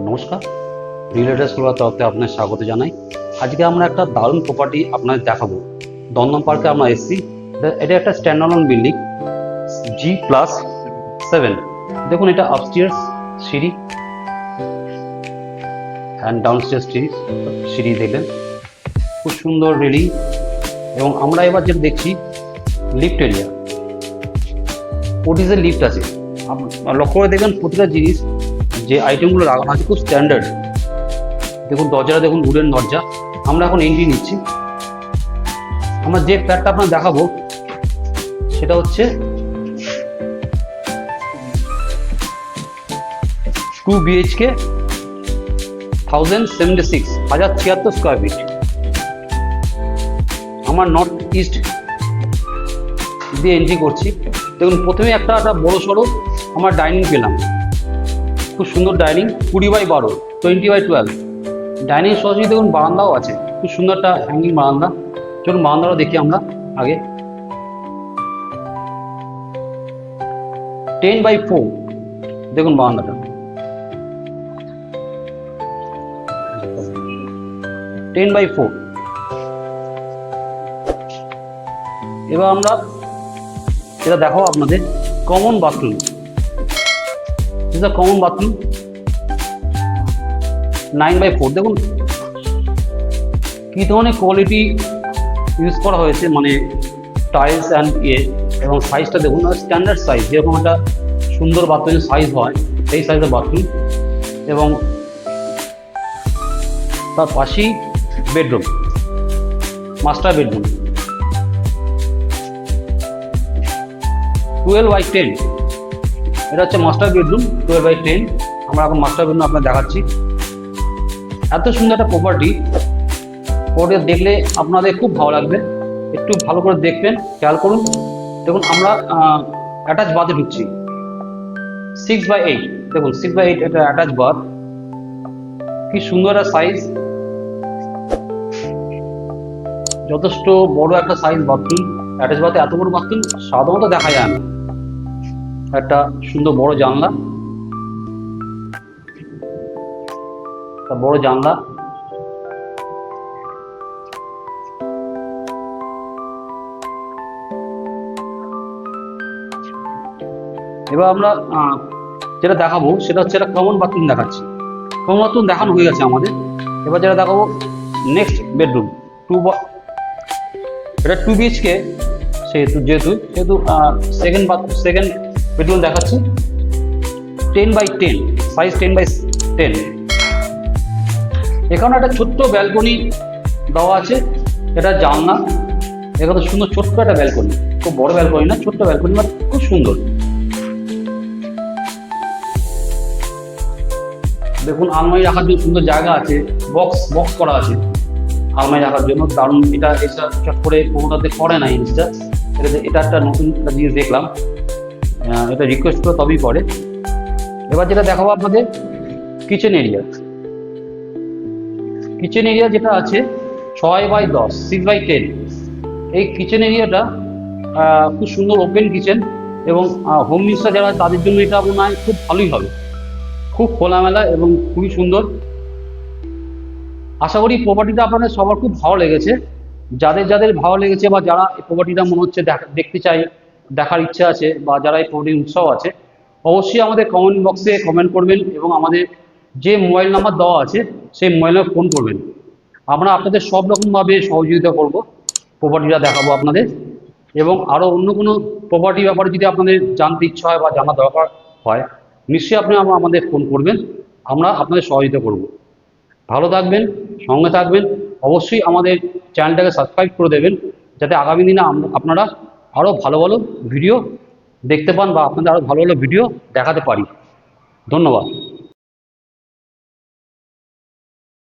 নমস্কার, রিয়েলিটাস কলকাতার তরফ থেকে আপনার স্বাগত জানাই। আজকে আমরা একটা দারুণ প্রপার্টি আপনাদের দেখাবো। দমদম পার্কে আমরা এসেছি। এটা একটা স্ট্যান্ডার্ড বিল্ডিং, G+7। দেখুন, এটা আপস্টেয়ার্স সিঁড়ি অ্যান্ড ডাউনস্টেয়ার্স সিঁড়ি দেখলেন, খুব সুন্দর রেলিং। এবং আমরা এবার যেটা দেখছি লিফট এরিয়া, ওটিসের লিফট আছে। লক্ষ্য করে দেখবেন প্রতিটা জিনিস যে আইটেমগুলো লাগানো আছে খুব স্ট্যান্ডার্ড। দেখুন দরজাটা দেখুন, উডেন দরজা। আমরা এখন এন্ট্রি নিচ্ছি। আমরা যে ফ্ল্যাটটা আপনার দেখাবো সেটা হচ্ছে 2 BHK 1076 স্কোয়ার ফিট। আমার নর্থ ইস্ট দিয়ে এন্ট্রি করছি। দেখুন প্রথমে একটা বড় সড়ো আমার ডাইনিং পেলাম, খুব সুন্দর ডাইনিং, 20x12, 20x12 ডাইনিং। সরাসরি দেখুন বারান্দাও আছে, খুব সুন্দর একটা হ্যাঙ্গিং বারান্দা। চলুন বারান্দাটা দেখি আমরা আগে। 10x4 দেখুন বারান্দাটা, 10x4। এবার আমরা এটা দেখাবো আপনাদের common bathroom. Common bathroom 9x4। দেখুন কি ধরনের কোয়ালিটি ইউজ করা হয়েছে, মানে টাইলস অ্যান্ড এবং সাইজটা দেখুন, স্ট্যান্ডার্ড সাইজ, যেরকম একটা সুন্দর বাথরুমের সাইজ হয় সেই সাইজের বাথরুম। এবং তার পাশেই বেডরুম, মাস্টার বেডরুম 12x10। এটা হচ্ছে মাস্টার বেডরুম 12x10। আমরা এখন মাস্টার বেডরুম আপনার দেখাচ্ছি। এত সুন্দর একটা প্রপার্টি দেখলে আপনাদের খুব ভালো লাগবে। একটু ভালো করে দেখবেন, খেয়াল করুন। দেখুন আমরা অ্যাটাচ বাথে ঢুকছি, 6x8। দেখুন 6x8 এটা অ্যাটাচ বাথ, কি সুন্দর একটা সাইজ, যথেষ্ট বড় একটা সাইজ বাথরুম। অ্যাটাচ বাথে এত বড় বাথরুম সাধারণত দেখা যায় না। একটা সুন্দর বড় জানলা, বড় জানলা। এবার আমরা যেটা দেখাবো সেটা হচ্ছে একটা কমন বাথরুম দেখাচ্ছি। কমন বাথরুম দেখানো হয়ে গেছে আমাদের। এবার যেটা দেখাবো নেক্সট বেডরুম, এটা 2 BHK, যেহেতু সেকেন্ড বেডরুম দেখাচ্ছি। 10x10 size, 10x10। এখানে একটা ছোট্ট ব্যালকনি দেওয়া আছে, এটা জানলা। এখানে সুন্দর ছোট্ট একটা ব্যালকনি, খুব বড় ব্যালকনি না, ছোট্ট ব্যালকনি, বাট খুব সুন্দর। দেখুন আলমারি রাখার জন্য সুন্দর জায়গা আছে, বক্স করা আছে আলমারি রাখার জন্য, দারুণ। এটা করে কোনোটাতে করে না জিনিসটা। এটা একটা নতুন একটা জিনিস দেখলাম, এটা রিকোয়েস্ট করে তবেই করে। এবার যেটা দেখাবো আপনাদের কিচেন এরিয়া যেটা আছে 6x10, 6x10। এই কিচেন এরিয়াটা খুব সুন্দর ওপেন কিচেন। এবং হোম মিনিস্টার যারা তাদের জন্য এটা মনে হয় খুব ভালোই হবে, খুব খোলামেলা এবং খুবই সুন্দর। আশা করি প্রপার্টিটা আপনাদের সবার খুব ভালো লেগেছে। যাদের ভালো লেগেছে বা যারা এই প্রপার্টিটা মনে হচ্ছে দেখতে চাই, দেখার ইচ্ছা আছে, বা যারা এই প্রপার্টির উৎসাহ আছে, অবশ্যই আমাদের কমেন্ট বক্সে কমেন্ট করবেন এবং আমাদের যে মোবাইল নাম্বার দেওয়া আছে সেই মোবাইলে ফোন করবেন। আমরা আপনাদের সব রকমভাবে সহযোগিতা করব, প্রপার্টিটা দেখাবো আপনাদের। এবং আরও অন্য কোনো প্রপার্টির ব্যাপারে যদি আপনাদের জানতে ইচ্ছা হয় বা জানার দরকার হয়, নিশ্চয়ই আপনি আমাদের ফোন করবেন, আমরা আপনাদের সহযোগিতা করব। ভালো থাকবেন, সঙ্গে থাকবেন। অবশ্যই আমাদের চ্যানেলটাকে সাবস্ক্রাইব করে দেবেন, যাতে আগামী দিনে আপনারা আরও ভালো ভালো ভিডিও দেখতে পান বা আপনাদের আরও ভালো ভালো ভিডিও দেখাতে পারি। ধন্যবাদ।